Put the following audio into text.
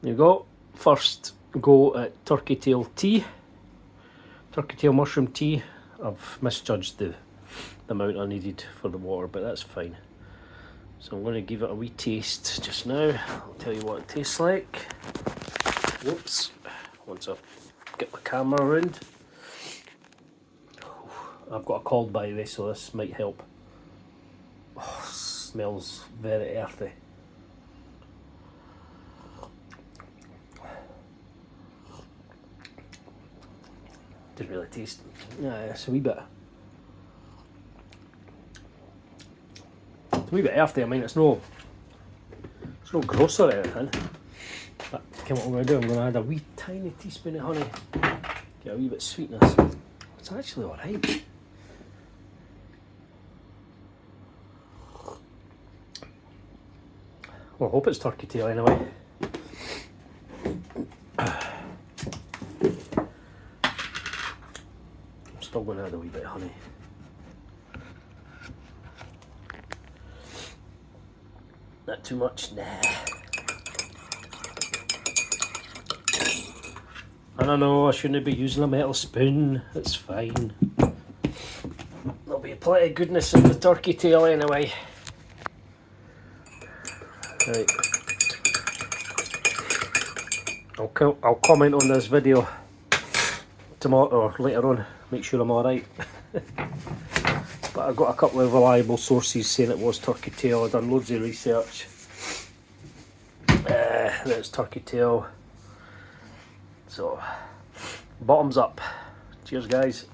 There you go. First go at turkey tail tea. Turkey tail mushroom tea. I've misjudged the amount I needed for the water, but that's fine. So I'm going to give it a wee taste just now. I'll tell you what it tastes like. Whoops. Once I get my camera around. I've got a cold by the way, so this might help. Oh, smells very earthy. Doesn't really taste. Yeah, it's a wee bit. It's a wee bit earthy. I mean, it's no gross or anything. But what I'm going to do, I'm going to add a wee tiny teaspoon of honey. Get a wee bit of sweetness. It's actually alright. Well, I hope it's turkey tail anyway. I'm still going to add a wee bit of honey. Not too much, nah. And I know I shouldn't be using a metal spoon, it's fine. There'll be plenty of goodness in the turkey tail anyway. Right. I'll comment on this video tomorrow or later on, make sure I'm alright. But I've got a couple of reliable sources saying it was turkey tail. I've done loads of research. That's turkey tail. So, bottoms up. Cheers guys.